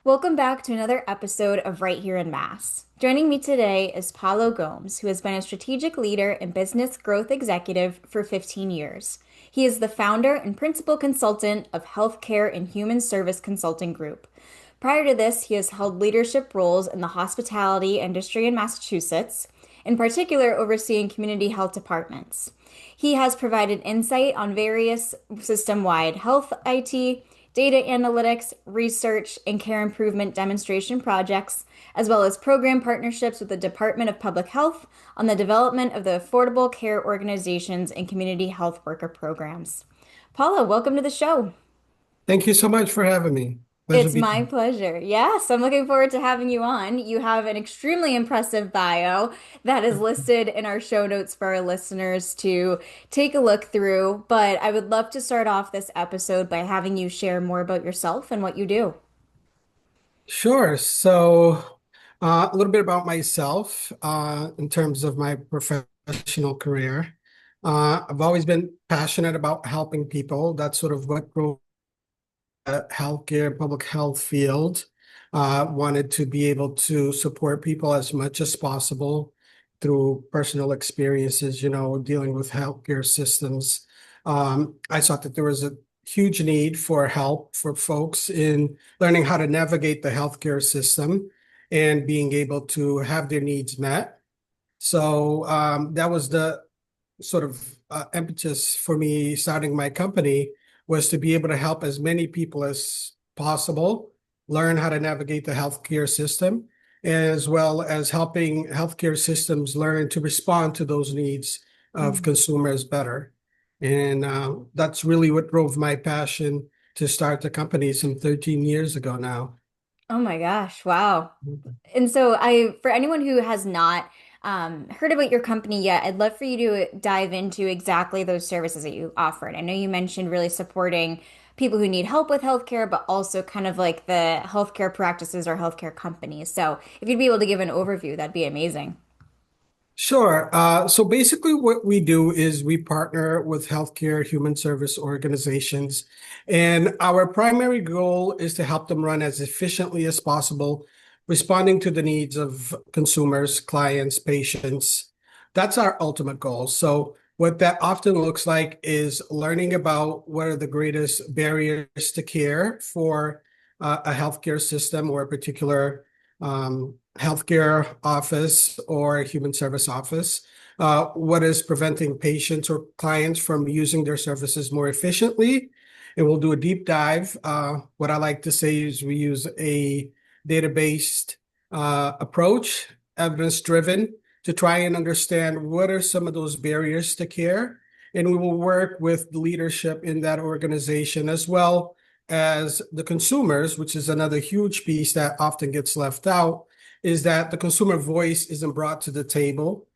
Welcome back to another episode of Right Here in Mass. Joining me today is Paulo Gomes, who has been a strategic leader and business growth executive for 15 years. He is the founder and principal consultant of Healthcare and Human Service Consulting Group. Prior to this, he has held leadership roles in the hospitality industry in Massachusetts, in particular overseeing community health departments. He has provided insight on various system-wide health IT, data analytics, research, and care improvement demonstration projects, as well as program partnerships with the Department of Public Health on the development of the Affordable Care Organizations and Community Health Worker programs. Paula, welcome to the show. Thank you so much for having me. Pleasure It's being my here. pleasure. Yes, I'm looking forward to having you on. You have an extremely impressive bio that is listed in our show notes for our listeners to take a look through. But I would love to start off this episode by having you share more about yourself and what you do. Sure. A little bit about myself in terms of my professional career. I've always been passionate about helping people. That's sort of what drove the healthcare, public health field. Wanted to be able to support people as much as possible through personal experiences, dealing with healthcare systems. I thought that there was a huge need for help for folks in learning how to navigate the healthcare system and being able to have their needs met. That was the sort of impetus for me starting my company was to be able to help as many people as possible learn how to navigate the healthcare system, as well as helping healthcare systems learn to respond to those needs of Mhm. consumers better. And that's really what drove my passion to start the company some 13 years ago now. Oh my gosh, wow. And so for anyone who has not heard about your company yet, I'd love for you to dive into exactly those services that you offered. I know you mentioned really supporting people who need help with healthcare, but also kind of like the healthcare practices or healthcare companies. So if you'd be able to give an overview, that'd be amazing. Sure. So basically, what we do is we partner with healthcare human service organizations, and our primary goal is to help them run as efficiently as possible, responding to the needs of consumers, clients, patients. That's our ultimate goal. So, what that often looks like is learning about what are the greatest barriers to care for a healthcare system or a particular healthcare office or human service office. What is preventing patients or clients from using their services more efficiently? And we'll do a deep dive. What I like to say is we use a data-based approach, evidence-driven, to try and understand what are some of those barriers to care. And we will work with the leadership in that organization as well as the consumers, which is another huge piece that often gets left out, is that the consumer voice isn't brought to the table.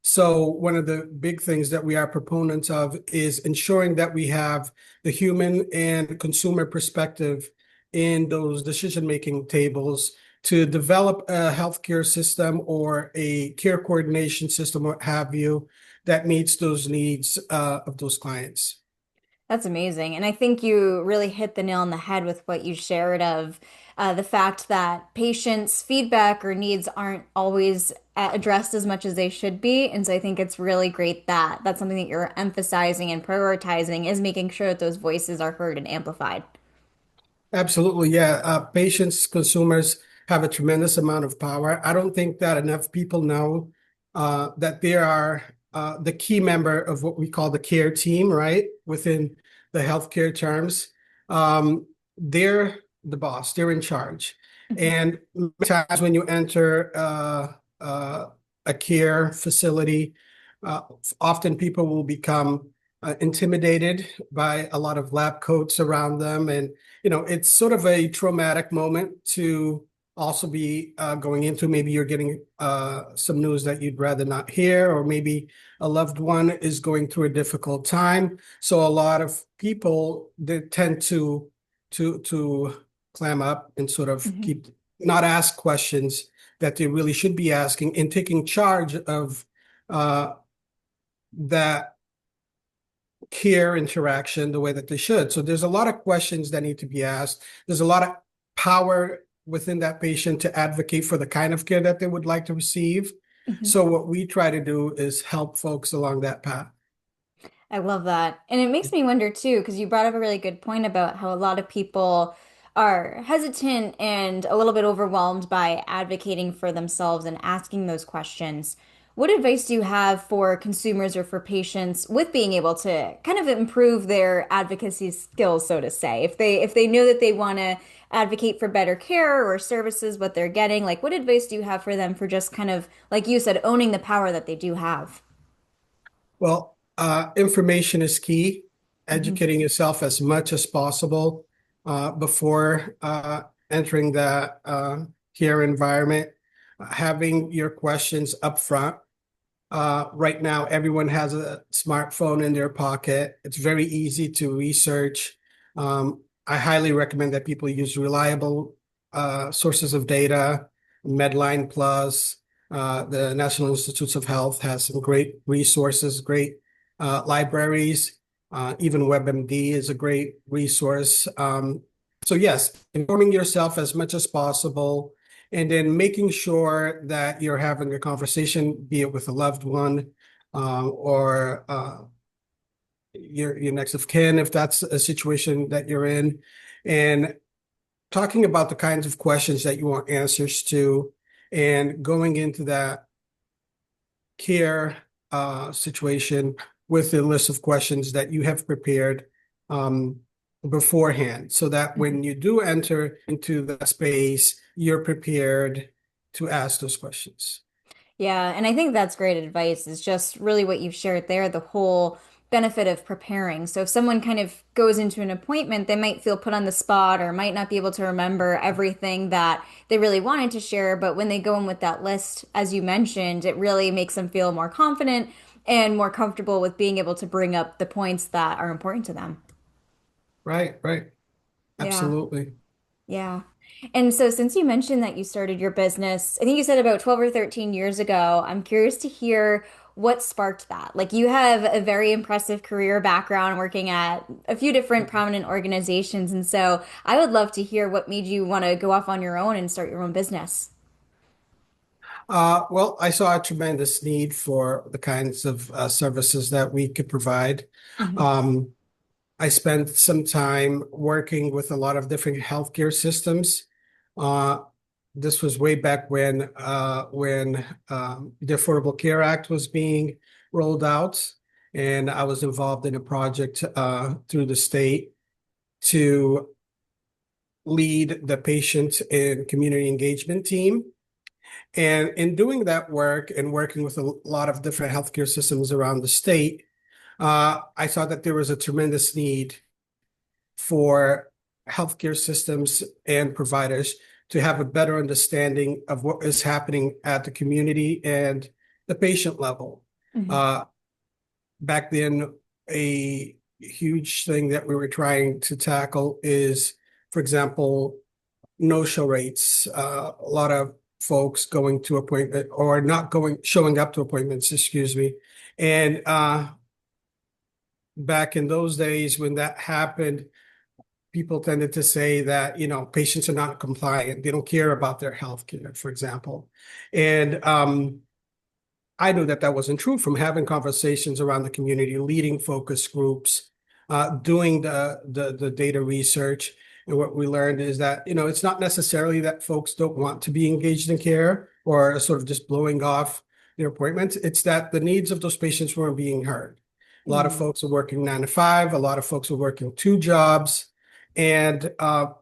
So one of the big things that we are proponents of is ensuring that we have the human and consumer perspective in those decision-making tables to develop a healthcare system or a care coordination system, what have you, that meets those needs of those clients. That's amazing. And I think you really hit the nail on the head with what you shared of the fact that patients' feedback or needs aren't always addressed as much as they should be. And so I think it's really great that that's something that you're emphasizing and prioritizing is making sure that those voices are heard and amplified. Absolutely, yeah. Patients, consumers have a tremendous amount of power. I don't think that enough people know that they are the key member of what we call the care team, right? Within the healthcare terms. They're the boss, they're in charge. Mhm. And many times when you enter a care facility, uh, often people will become intimidated by a lot of lab coats around them, and it's sort of a traumatic moment to also be going into. Maybe you're getting some news that you'd rather not hear, or maybe a loved one is going through a difficult time. So a lot of people, they tend to clam up and sort of Mhm. keep not ask questions that they really should be asking, and taking charge of uh, that care interaction the way that they should. So there's a lot of questions that need to be asked. There's a lot of power within that patient to advocate for the kind of care that they would like to receive. Mhm. So what we try to do is help folks along that path. I love that. And it makes me wonder too, because you brought up a really good point about how a lot of people are hesitant and a little bit overwhelmed by advocating for themselves and asking those questions. What advice do you have for consumers or for patients with being able to kind of improve their advocacy skills, so to say? If they know that they want to advocate for better care or services, what they're getting, like what advice do you have for them for just kind of, like you said, owning the power that they do have? Well, information is key. Hmm. Educating yourself as much as possible before entering the care environment. Having your questions up front. Right now, everyone has a smartphone in their pocket. It's very easy to research. I highly recommend that people use reliable sources of data. Medline Plus, the National Institutes of Health has some great resources, great libraries. Even WebMD is a great resource. So yes, informing yourself as much as possible and then making sure that you're having a conversation, be it with a loved one or your next of kin, if that's a situation that you're in, and talking about the kinds of questions that you want answers to, and going into that care situation with a list of questions that you have prepared um, beforehand, so that when you do enter into that space, you're prepared to ask those questions. Yeah, and I think that's great advice, is just really what you've shared there, the whole benefit of preparing. So if someone kind of goes into an appointment, they might feel put on the spot or might not be able to remember everything that they really wanted to share. But when they go in with that list, as you mentioned, it really makes them feel more confident and more comfortable with being able to bring up the points that are important to them. Right, right. Yeah. Absolutely. Yeah. And so, since you mentioned that you started your business, I think you said about 12 or 13 years ago, I'm curious to hear what sparked that. Like, you have a very impressive career background working at a few different prominent organizations. And so, I would love to hear what made you want to go off on your own and start your own business. Well, I saw a tremendous need for the kinds of services that we could provide. Hmm. Um, I spent some time working with a lot of different healthcare systems. Uh, this was way back when the Affordable Care Act was being rolled out, and I was involved in a project through the state to lead the patient and community engagement team. And in doing that work and working with a lot of different healthcare systems around the state, I saw that there was a tremendous need for healthcare systems and providers to have a better understanding of what is happening at the community and the patient level. Hmm. Uh, Back then, a huge thing that we were trying to tackle is, for example, no-show rates. A lot of folks going to appointment or not going, showing up to appointments, excuse me. And back in those days when that happened, people tended to say that, patients are not compliant. They don't care about their health care, for example. And I knew that that wasn't true from having conversations around the community, leading focus groups, doing the data research. And what we learned is that, it's not necessarily that folks don't want to be engaged in care or sort of just blowing off their appointments. It's that the needs of those patients weren't being heard. A lot of Hmm. folks are working 9 to 5. A lot of folks are working 2 jobs, and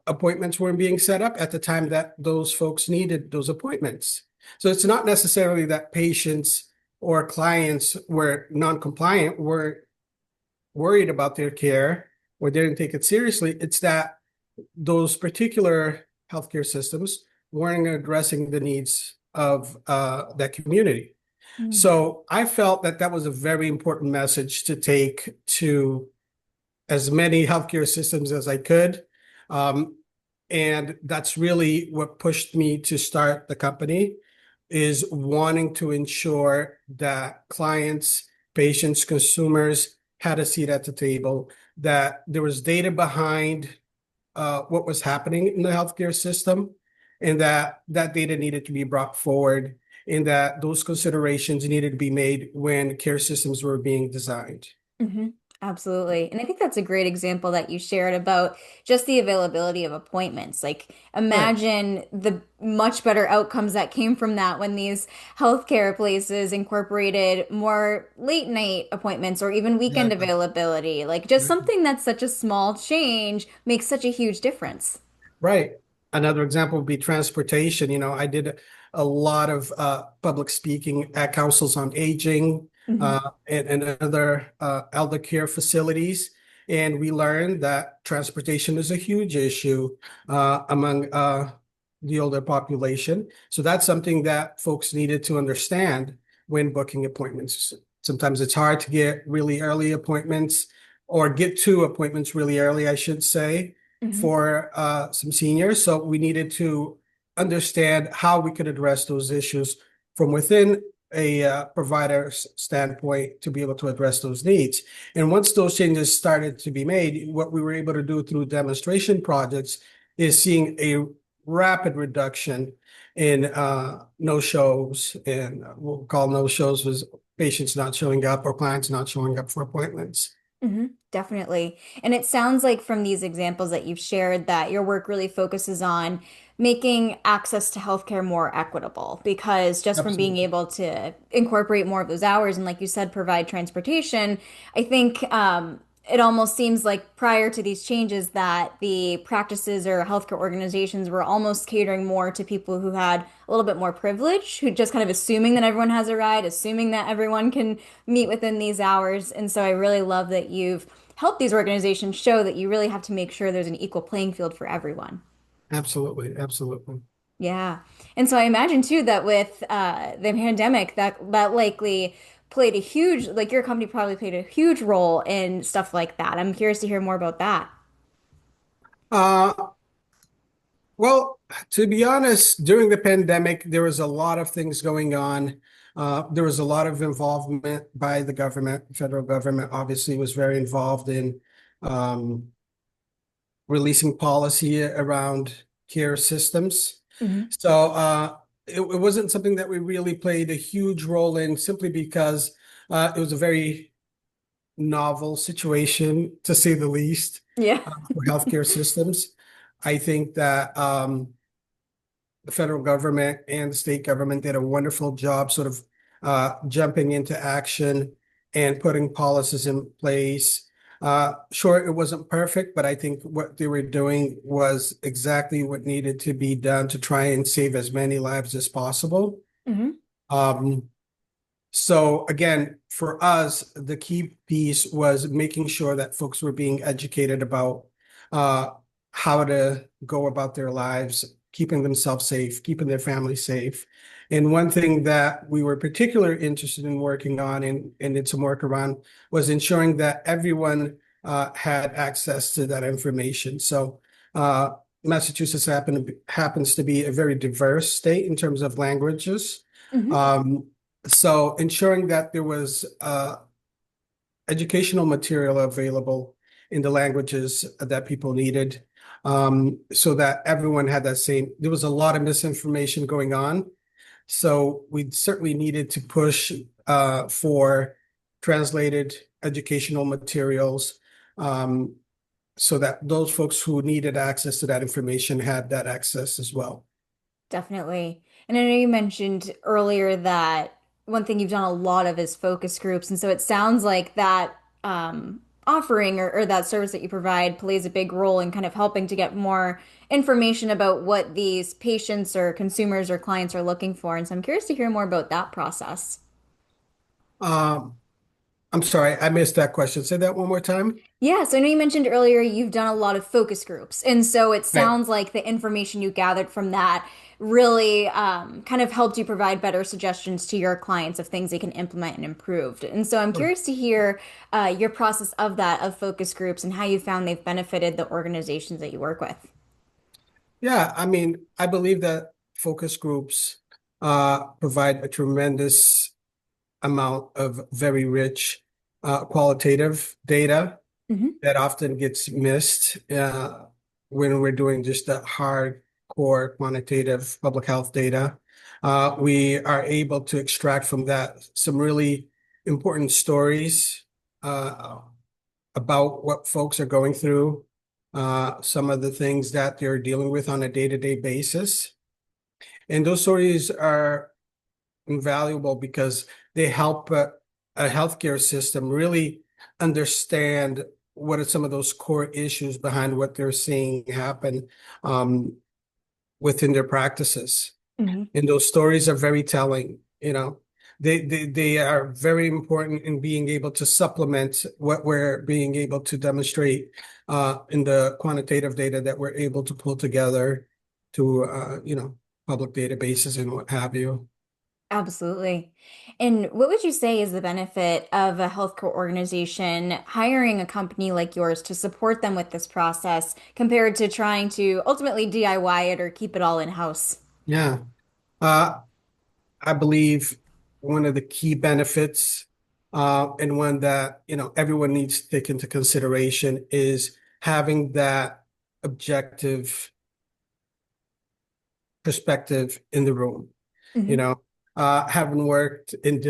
appointments weren't being set up at the time that those folks needed those appointments. So it's not necessarily that patients or clients were non-compliant, were worried about their care or didn't take it seriously. It's that those particular healthcare systems weren't addressing the needs of that community. So I felt that that was a very important message to take to as many healthcare systems as I could. Um, and that's really what pushed me to start the company, is wanting to ensure that clients, patients, consumers had a seat at the table, that there was data behind what was happening in the healthcare system, and that data needed to be brought forward, and that those considerations needed to be made when care systems were being designed. Hmm. Absolutely. And I think that's a great example that you shared about just the availability of appointments. Like, Right. imagine the much better outcomes that came from that when these healthcare places incorporated more late night appointments or even weekend Exactly. availability. Like, just something that's such a small change makes such a huge difference. Right. Another example would be transportation. I did a lot of public speaking at councils on aging Hmm. and other elder care facilities. And we learned that transportation is a huge issue among the older population. So that's something that folks needed to understand when booking appointments. Sometimes it's hard to get really early appointments or get to appointments really early, I should say, Hmm. for some seniors. So we needed to understand how we could address those issues from within a provider standpoint to be able to address those needs. And once those changes started to be made, what we were able to do through demonstration projects is seeing a rapid reduction in no-shows, and what we call no-shows was patients not showing up or clients not showing up for appointments. Hmm. Definitely. And it sounds like from these examples that you've shared that your work really focuses on making access to healthcare more equitable because just from being Absolutely. able to incorporate more of those hours and, like you said, provide transportation, I think it almost seems like prior to these changes that the practices or healthcare organizations were almost catering more to people who had a little bit more privilege, who just kind of assuming that everyone has a ride, assuming that everyone can meet within these hours. And so I really love that you've helped these organizations show that you really have to make sure there's an equal playing field for everyone. Absolutely. Absolutely. Yeah. And so I imagine too that with the pandemic that likely played a huge, like your company probably played a huge role in stuff like that. I'm curious to hear more about that. Uh, well, to be honest, during the pandemic, there was a lot of things going on. There was a lot of involvement by the government. Federal government obviously was very involved in um, releasing policy around care systems. Hmm. So it wasn't something that we really played a huge role in simply because it was a very novel situation, to say the least, Yeah. for healthcare systems. I think that the federal government and the state government did a wonderful job sort of jumping into action and putting policies in place. Sure, it wasn't perfect, but I think what they were doing was exactly what needed to be done to try and save as many lives as possible. Hmm. Um, so again, for us, the key piece was making sure that folks were being educated about uh, how to go about their lives, keeping themselves safe, keeping their family safe. And one thing that we were particularly interested in working on and did some work around was ensuring that everyone had access to that information. So Massachusetts happens to be a very diverse state in terms of languages. Hmm. Um, so ensuring that there was educational material available in the languages that people needed, so that everyone had that same, there was a lot of misinformation going on. So we certainly needed to push for translated educational materials, um, so that those folks who needed access to that information had that access as well. Definitely. And I know you mentioned earlier that one thing you've done a lot of is focus groups. And so it sounds like that offering or that service that you provide plays a big role in kind of helping to get more information about what these patients or consumers or clients are looking for. And so I'm curious to hear more about that process. Um, I'm sorry, I missed that question. Say that one more time. Yeah, so I know you mentioned earlier you've done a lot of focus groups. And so it Right. sounds like the information you gathered from that really kind of helped you provide better suggestions to your clients of things they can implement and improve. And so I'm curious to hear your process of that, of focus groups, and how you found they've benefited the organizations that you work with. Yeah, I mean, I believe that focus groups provide a tremendous amount of very rich qualitative data Hmm. that often gets missed when we're doing just the hard core quantitative public health data. We are able to extract from that some really important stories about what folks are going through, some of the things that they're dealing with on a day-to-day basis. And those stories are invaluable because they help a healthcare system really understand what are some of those core issues behind what they're seeing happen um, within their practices. Mhm. And those stories are very telling, you know. They are very important in being able to supplement what we're being able to demonstrate in the quantitative data that we're able to pull together to public databases and what have you. Absolutely. And what would you say is the benefit of a healthcare organization hiring a company like yours to support them with this process compared to trying to ultimately DIY it or keep it all in-house? Yeah. Uh, I believe one of the key benefits, and one that, everyone needs to take into consideration is having that objective perspective in the room. You Hmm. know, having worked in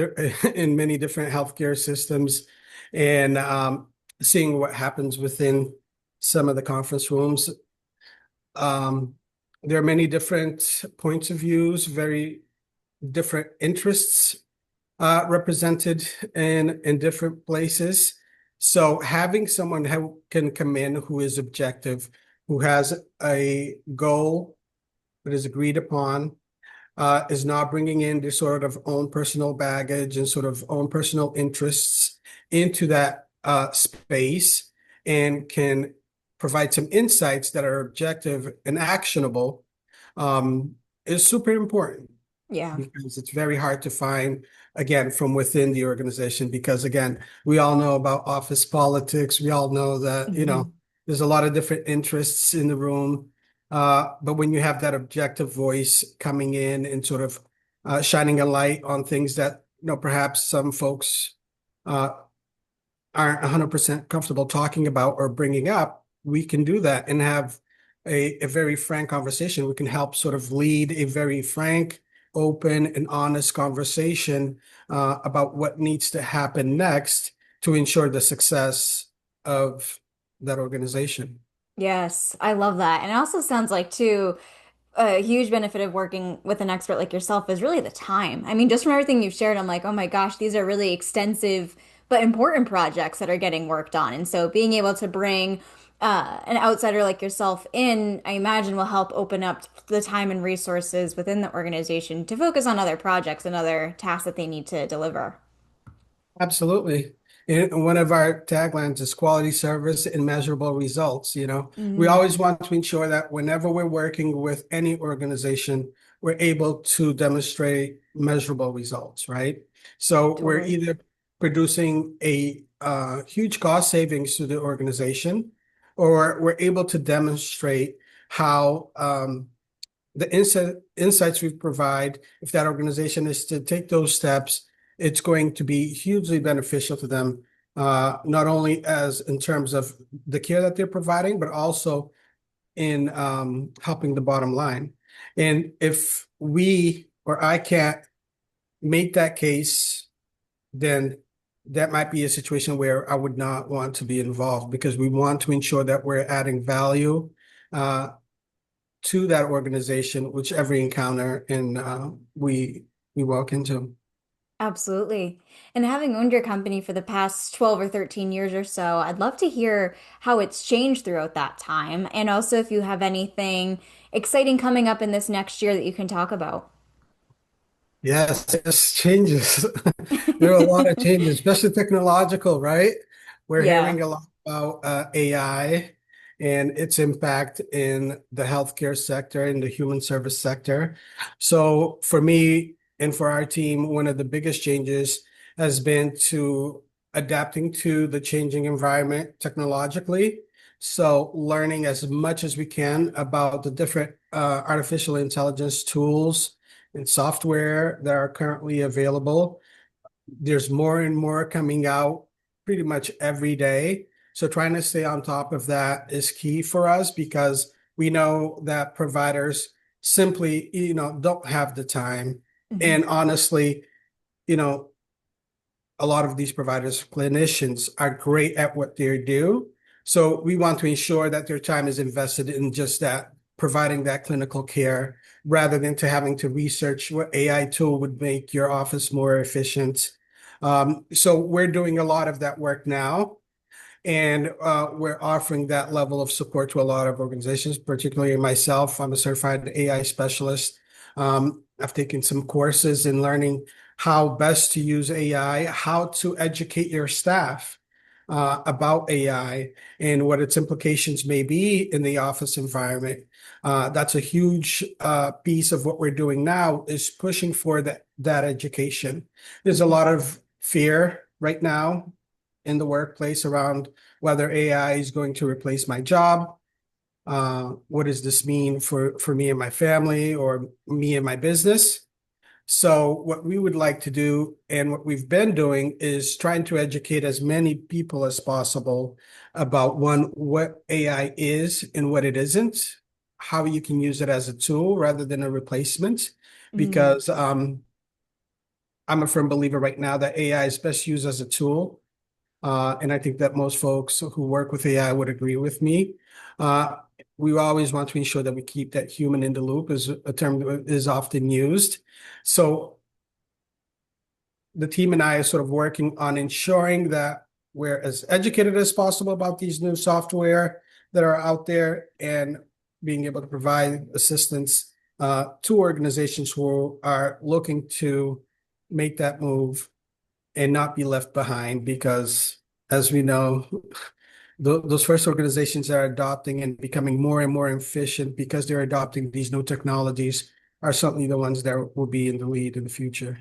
in many different healthcare systems and seeing what happens within some of the conference rooms, um, there are many different points of views, very different interests represented in different places. So having someone who can come in who is objective, who has a goal that is agreed upon, is not bringing in their sort of own personal baggage and sort of own personal interests into that space and can provide some insights that are objective and actionable, is super important Yeah. because it's very hard to find, again, from within the organization. Because, again, we all know about office politics. We all know that, Hmm. there's a lot of different interests in the room. But when you have that objective voice coming in and sort of shining a light on things that, perhaps some folks uh, aren't 100% comfortable talking about or bringing up, we can do that and have a very frank conversation. We can help sort of lead a very frank, open, and honest conversation about what needs to happen next to ensure the success of that organization. Yes, I love that. And it also sounds like, too, a huge benefit of working with an expert like yourself is really the time. I mean, just from everything you've shared, I'm like, oh my gosh, these are really extensive but important projects that are getting worked on. And so being able to bring an outsider like yourself in, I imagine will help open up the time and resources within the organization to focus on other projects and other tasks that they need to deliver. Absolutely. And one of our taglines is quality service and measurable results. We Hmm. always want to ensure that whenever we're working with any organization, we're able to demonstrate measurable results, right? So we're Totally. either producing a huge cost savings to the organization, or we're able to demonstrate how the insights we provide, if that organization is to take those steps, it's going to be hugely beneficial to them, not only as in terms of the care that they're providing, but also in helping the bottom line. And if we or I can't make that case, then that might be a situation where I would not want to be involved because we want to ensure that we're adding value uh, to that organization, whichever encounter and we walk into. Absolutely. And having owned your company for the past 12 or 13 years or so, I'd love to hear how it's changed throughout that time. And also if you have anything exciting coming up in this next year that you can talk about. Yes, it's changes. There are a lot of changes, especially technological, right? We're Yeah, hearing a lot about AI and its impact in the healthcare sector, in the human service sector. So for me and for our team, one of the biggest changes has been to adapting to the changing environment technologically. So learning as much as we can about the different artificial intelligence tools and software that are currently available. There's more and more coming out pretty much every day. So trying to stay on top of that is key for us because we know that providers simply, don't have the time. Mhm. And honestly, you know, a lot of these providers, clinicians are great at what they do. So we want to ensure that their time is invested in just that, providing that clinical care rather than to having to research what AI tool would make your office more efficient. So we're doing a lot of that work now. And we're offering that level of support to a lot of organizations, particularly myself. I'm a certified AI specialist. I've taken some courses in learning how best to use AI, how to educate your staff about AI and what its implications may be in the office environment. That's a huge piece of what we're doing now is pushing for that education. There's a Mhm. lot of fear right now in the workplace around whether AI is going to replace my job. What does this mean for me and my family or me and my business? So what we would like to do and what we've been doing is trying to educate as many people as possible about one, what AI is and what it isn't, how you can use it as a tool rather than a replacement. Mm. Because I'm a firm believer right now that AI is best used as a tool. And I think that most folks who work with AI would agree with me. Uh, we always want to ensure that we keep that human in the loop, is a term that is often used. So the team and I are sort of working on ensuring that we're as educated as possible about these new software that are out there and being able to provide assistance to organizations who are looking to make that move and not be left behind because, as we know, those first organizations that are adopting and becoming more and more efficient because they're adopting these new technologies are certainly the ones that will be in the lead in the future.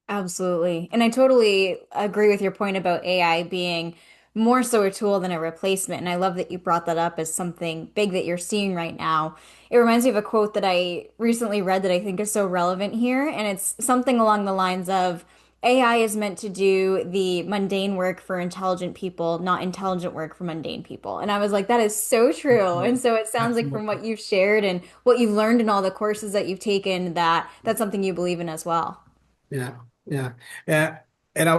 Absolutely. And I totally agree with your point about AI being more so a tool than a replacement. And I love that you brought that up as something big that you're seeing right now. It reminds me of a quote that I recently read that I think is so relevant here. And it's something along the lines of AI is meant to do the mundane work for intelligent people, not intelligent work for mundane people. And I was like, that is so true. And so it sounds like from Absolutely. what you've shared and what you've learned in all the courses that you've taken, that that's something you believe in as well. Yeah, yeah. And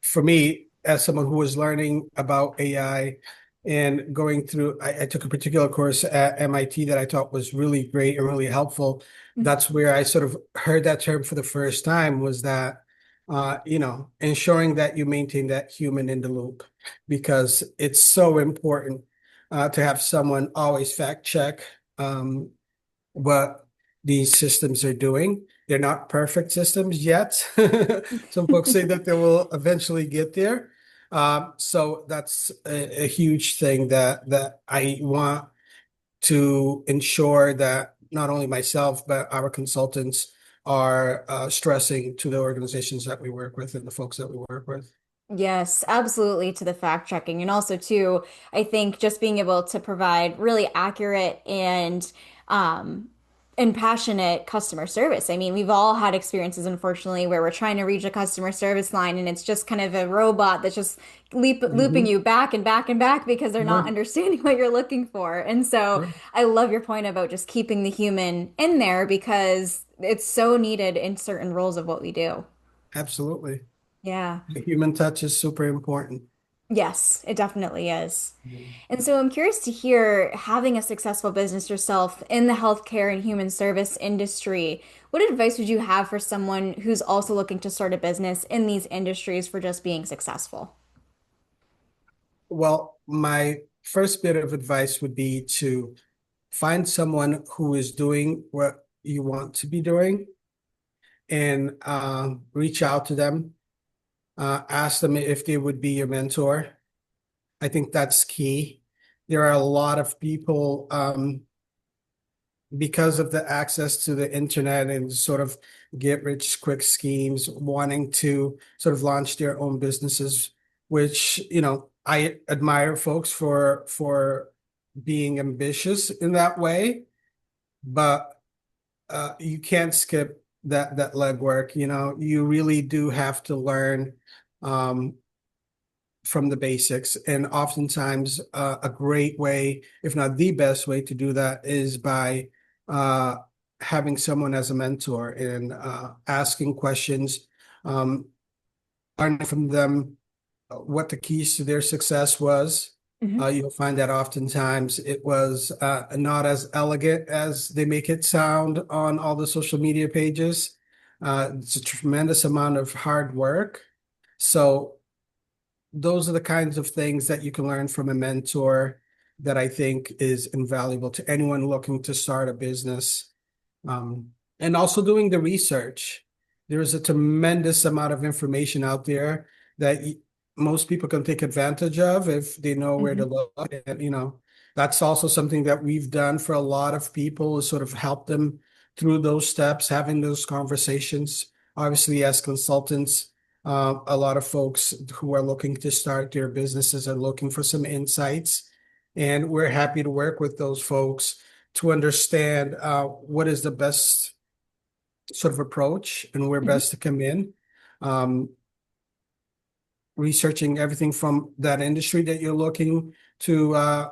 for me, as someone who was learning about AI and going through, I took a particular course at MIT that I thought was really great and really helpful. That's where I sort of heard that term for the first time was that, ensuring that you maintain that human in the loop because it's so important to have someone always fact check. What these systems are doing. They're not perfect systems yet. Some folks say that they will eventually get there. So that's a huge thing that I want to ensure that not only myself, but our consultants are stressing to the organizations that we work with and the folks that we work with. Yes, absolutely to the fact checking. And also too, I think just being able to provide really accurate um and passionate customer service. I mean, we've all had experiences, unfortunately, where we're trying to reach a customer service line and it's just kind of a robot that's just looping Mhm. you back and back and back because they're not Sure, understanding what you're looking for. And so sure. I love your point about just keeping the human in there because it's so needed in certain roles of what we do. Absolutely. Yeah. The human touch is super important. Yes, it definitely is. And so I'm curious to hear, having a successful business yourself in the healthcare and human service industry, what advice would you have for someone who's also looking to start a business in these industries for just being successful? Well, my first bit of advice would be to find someone who is doing what you want to be doing and reach out to them. Ask them if they would be your mentor. I think that's key. There are a lot of people, because of the access to the internet and sort of get rich quick schemes, wanting to sort of launch their own businesses, which, I admire folks for being ambitious in that way, but you can't skip that legwork. You really do have to learn um, from the basics, and oftentimes a great way, if not the best way, to do that is by having someone as a mentor and asking questions, um, learning from them what the keys to their success was. Mhm. You'll find that oftentimes it was not as elegant as they make it sound on all the social media pages. It's a tremendous amount of hard work. So those are the kinds of things that you can learn from a mentor that I think is invaluable to anyone looking to start a business. Um, and also doing the research. There's a tremendous amount of information out there that most people can take advantage of if they know where to Mhm. look. And, that's also something that we've done for a lot of people is sort of help them through those steps, having those conversations. Obviously, as consultants, a lot of folks who are looking to start their businesses are looking for some insights. And we're happy to work with those folks to understand what is the best sort of approach and where Mhm. best to come in. Um, Researching everything from that industry that you're looking to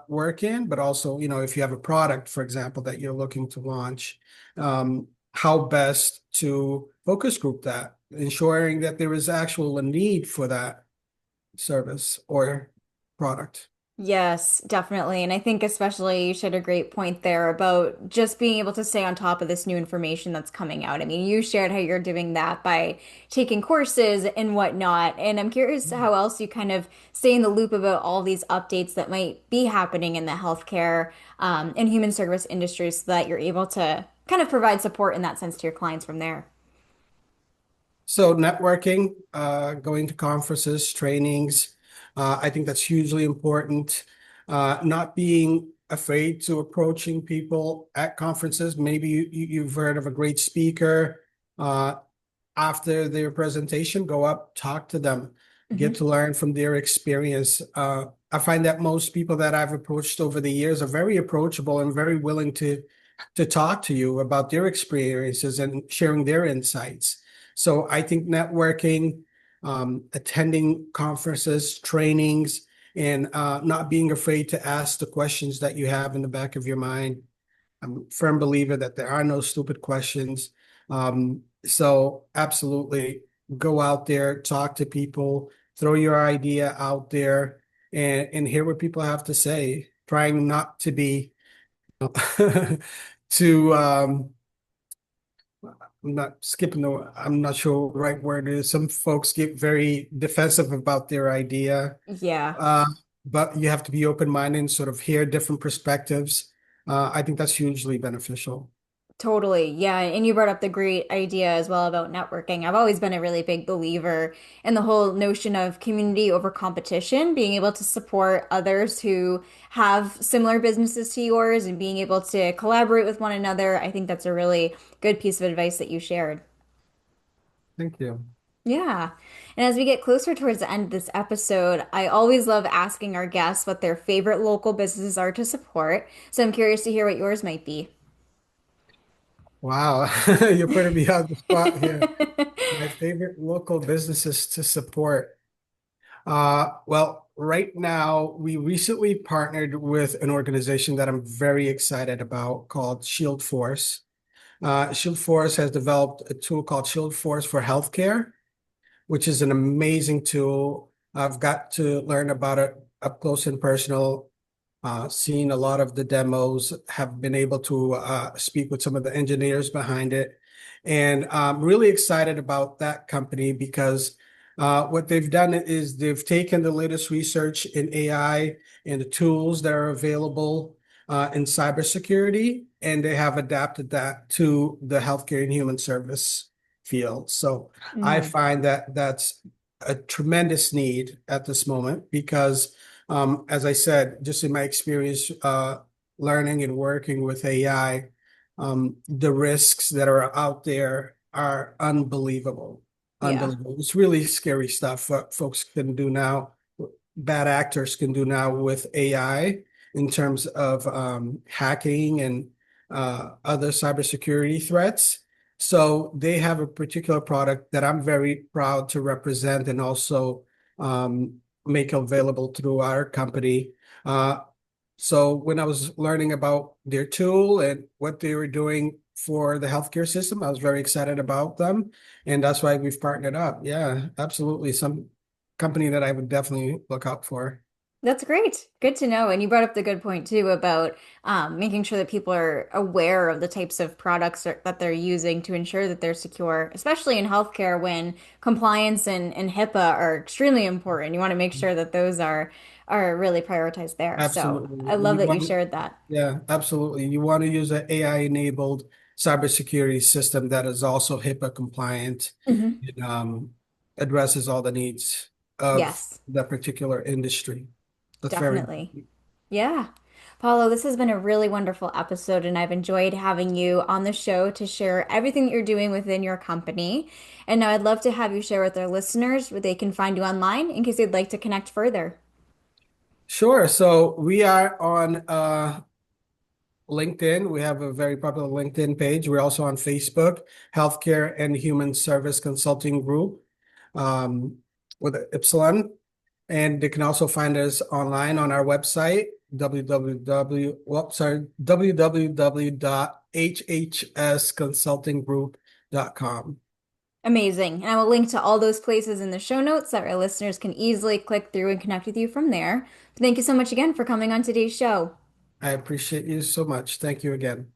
work in, but also, if you have a product, for example, that you're looking to launch, how best to focus group that, ensuring that there is actual a need for that service or product. Yes, definitely. And I think especially you shared a great point there about just being able to stay on top of this new information that's coming out. I mean, you shared how you're doing that by taking courses and whatnot. And I'm curious how else you kind of stay in the loop about all these updates that might be happening in the healthcare and human service industries so that you're able to kind of provide support in that sense to your clients from there. So networking, going to conferences, trainings, I think that's hugely important. Not being afraid to approaching people at conferences. Maybe you've heard of a great speaker. After their presentation, go up, talk to them, get Hmm. to learn from their experience. I find that most people that I've approached over the years are very approachable and very willing to talk to you about their experiences and sharing their insights. So I think networking, attending conferences, trainings, and not being afraid to ask the questions that you have in the back of your mind. I'm a firm believer that there are no stupid questions. So absolutely go out there, talk to people, throw your idea out there and hear what people have to say, trying not to be too I'm not skipping the I'm not sure what the right word is. Some folks get very defensive about their idea. Yeah. Uh, but you have to be open-minded and sort of hear different perspectives. I think that's hugely beneficial. Totally. Yeah. And you brought up the great idea as well about networking. I've always been a really big believer in the whole notion of community over competition, being able to support others who have similar businesses to yours and being able to collaborate with one another. I think that's a really good piece of advice that you shared. Thank you. Yeah. And as we get closer towards the end of this episode, I always love asking our guests what their favorite local businesses are to support. So I'm curious to hear what yours might be. Wow, you're putting me on the spot here. My favorite local businesses to support. Well, right now, we recently partnered with an organization that I'm very excited about called Shield Force. Shield Force has developed a tool called Shield Force for Healthcare, which is an amazing tool. I've got to learn about it up close and personal, seen a lot of the demos, have been able to speak with some of the engineers behind it. And I'm really excited about that company because what they've done is they've taken the latest research in AI and the tools that are available in cybersecurity, and they have adapted that to the healthcare and human service field. So I Mm, find that that's a tremendous need at this moment because as I said, just in my experience learning and working with AI, the risks that are out there are unbelievable. yeah. Unbelievable. It's really scary stuff what folks can do now, bad actors can do now with AI in terms of hacking and other cybersecurity threats. So they have a particular product that I'm very proud to represent and also make available through our company. Uh, So when I was learning about their tool and what they were doing for the healthcare system, I was very excited about them. And that's why we've partnered up. Yeah, absolutely. Some company that I would definitely look out for. That's great. Good to know. And you brought up the good point too about making sure that people are aware of the types of products that they're using to ensure that they're secure, especially in healthcare when compliance and HIPAA are extremely important. You want to make sure that those are really prioritized there. So Absolutely. I love that you shared that. Yeah, absolutely. You want to use an AI-enabled cybersecurity system that is also HIPAA compliant Hmm. and addresses all the needs of Yes, that particular industry. That's very definitely. Yeah. Paulo, this has been a really wonderful episode, and I've enjoyed having you on the show to share everything that you're doing within your company. And now I'd love to have you share with our listeners where they can find you online in case they'd like to connect further. sure. So we are on LinkedIn. We have a very popular LinkedIn page. We're also on Facebook, Healthcare and Human Service Consulting Group, um, with Epsilon. And they can also find us online on our website, www.hhsconsultinggroup.com. Amazing. And I will link to all those places in the show notes so that our listeners can easily click through and connect with you from there. Thank you so much again for coming on today's show. I appreciate you so much. Thank you again.